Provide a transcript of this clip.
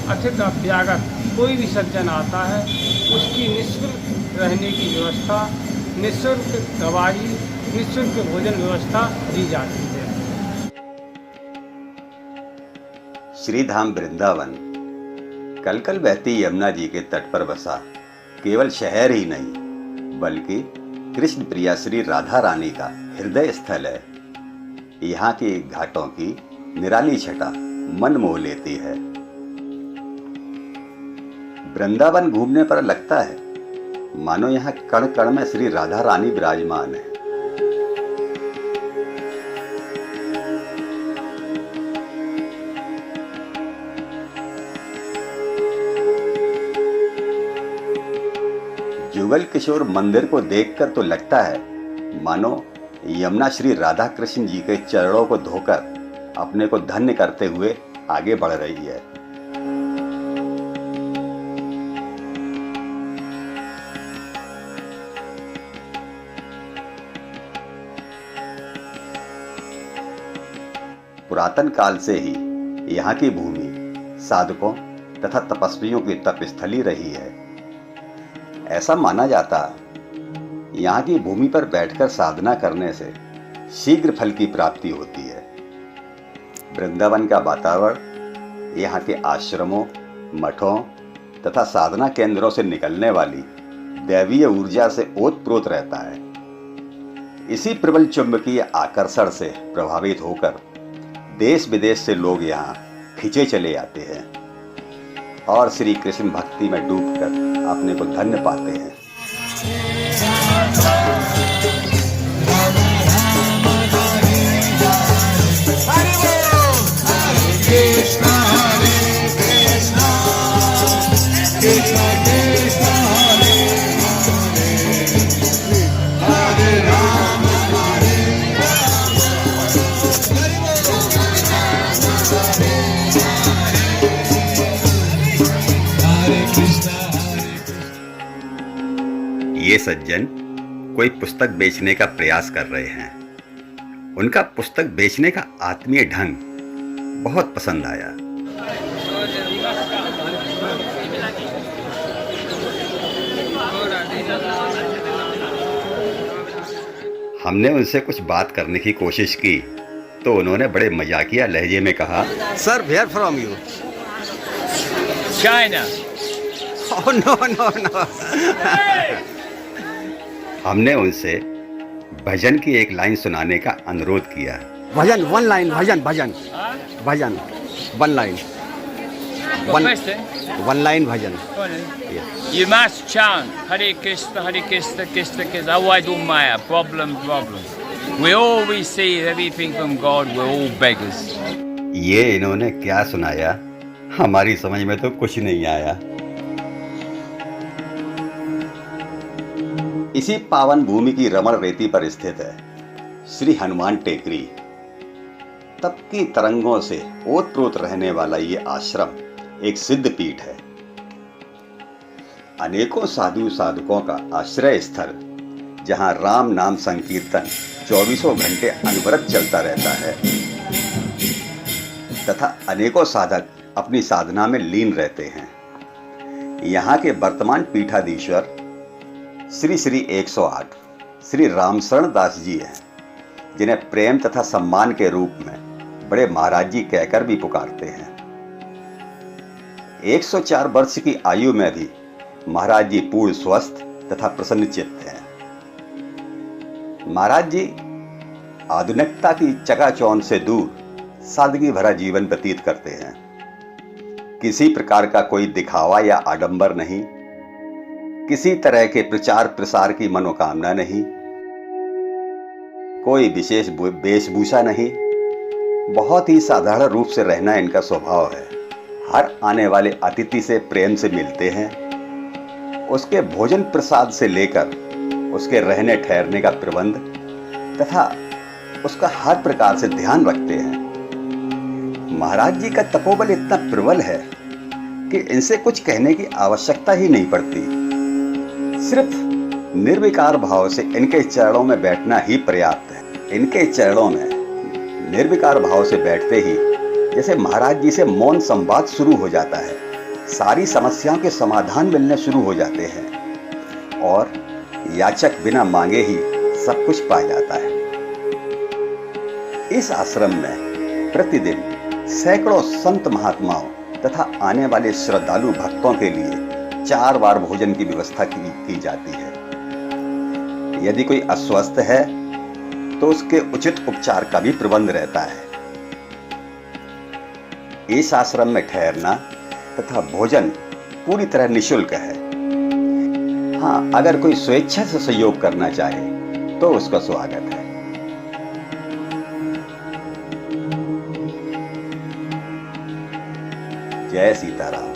अतिथि अभ्यागत कोई भी सज्जन आता है उसकी निःशुल्क रहने की व्यवस्था, निःशुल्क दवाई, निःशुल्क भोजन व्यवस्था दी जाती है। श्री धाम वृंदावन कलकल बहती यमुना जी के तट पर बसा केवल शहर ही नहीं बल्कि कृष्ण प्रिया श्री राधा रानी का हृदय स्थल है। यहाँ की घाटों की निराली छटा मन मोह लेती है। वृंदावन घूमने पर लगता है मानो यहाँ कण कण में श्री राधा रानी विराजमान है। जुगल किशोर मंदिर को देखकर तो लगता है मानो यमुना श्री राधा कृष्ण जी के चरणों को धोकर अपने को धन्य करते हुए आगे बढ़ रही है। पुरातन काल से ही यहाँ की भूमि साधकों तथा तपस्वियों की तपस्थली रही है। ऐसा माना जाता यहाँ की भूमि पर बैठकर साधना करने से शीघ्र फल की प्राप्ति होती है। वृंदावन का वातावरण यहाँ के आश्रमों, मठों तथा साधना केंद्रों से निकलने वाली दैवीय ऊर्जा से ओतप्रोत रहता है। इसी प्रबल चुंबकीय आकर्षण से प्रभावित होकर देश विदेश से लोग यहाँ खिंचे चले आते हैं और श्री कृष्ण भक्ति में डूबकर अपने को धन्य पाते हैं। ये सज्जन कोई पुस्तक बेचने का प्रयास कर रहे हैं। उनका पुस्तक बेचने का आत्मीय ढंग बहुत पसंद आया। हमने उनसे कुछ बात करने की कोशिश की तो उन्होंने बड़े मजाकिया लहजे में कहा, sir where from you? China. Oh no. हमने उनसे भजन की एक लाइन सुनाने का अनुरोध किया। भजन, वन लाइन भजन, वन लाइन, वन लाइन भजन। You must chant Hare Krishna, Hare Krishna, Krishna Krishna. Otherwise, all Maya, problem. We always see everything from God. We're all beggars. ये इन्होंने क्या सुनाया, हमारी समझ में तो कुछ नहीं आया। इसी पावन भूमि की रमण रेती पर स्थित है श्री हनुमान टेकरी। तप की तरंगों से ओतप्रोत रहने वाला ये आश्रम एक सिद्ध पीठ है। अनेकों साधु साधकों का आश्रय स्थल, जहां राम नाम संकीर्तन 24 घंटे अनवरत चलता रहता है तथा अनेकों साधक अपनी साधना में लीन रहते हैं। यहाँ के वर्तमान पीठाधीश्वर श्री 108 श्री रामशरण दास जी हैं, जिन्हें प्रेम तथा सम्मान के रूप में बड़े महाराज जी कहकर भी पुकारते हैं। 104 वर्ष की आयु में भी महाराज जी पूर्ण स्वस्थ तथा प्रसन्न चित्त हैं। महाराज जी आधुनिकता की चकाचौंध से दूर सादगी भरा जीवन व्यतीत करते हैं। किसी प्रकार का कोई दिखावा या आडंबर नहीं, किसी तरह के प्रचार प्रसार की मनोकामना नहीं, कोई विशेष वेशभूषा नहीं। बहुत ही साधारण रूप से रहना इनका स्वभाव है। हर आने वाले अतिथि से प्रेम से मिलते हैं। उसके भोजन प्रसाद से लेकर उसके रहने ठहरने का प्रबंध तथा उसका हर प्रकार से ध्यान रखते हैं। महाराज जी का तपोबल इतना प्रबल है कि इनसे कुछ कहने की आवश्यकता ही नहीं पड़ती। सिर्फ निर्विकार भाव से इनके चरणों में बैठना ही पर्याप्त है। इनके चरणों में निर्विकार भाव से बैठते ही जैसे महाराज जी से मौन संवाद शुरू हो जाता है। सारी समस्याओं के समाधान मिलने शुरू हो जाते हैं और याचक बिना मांगे ही सब कुछ पा जाता है। इस आश्रम में प्रतिदिन सैकड़ों संत महात्माओं तथा आने वाले श्रद्धालु भक्तों के लिए 4 बार भोजन की व्यवस्था की जाती है। यदि कोई अस्वस्थ है तो उसके उचित उपचार का भी प्रबंध रहता है। इस आश्रम में ठहरना तथा भोजन पूरी तरह निःशुल्क है। हाँ, अगर कोई स्वेच्छा से सहयोग करना चाहे तो उसका स्वागत है। जय सीताराम।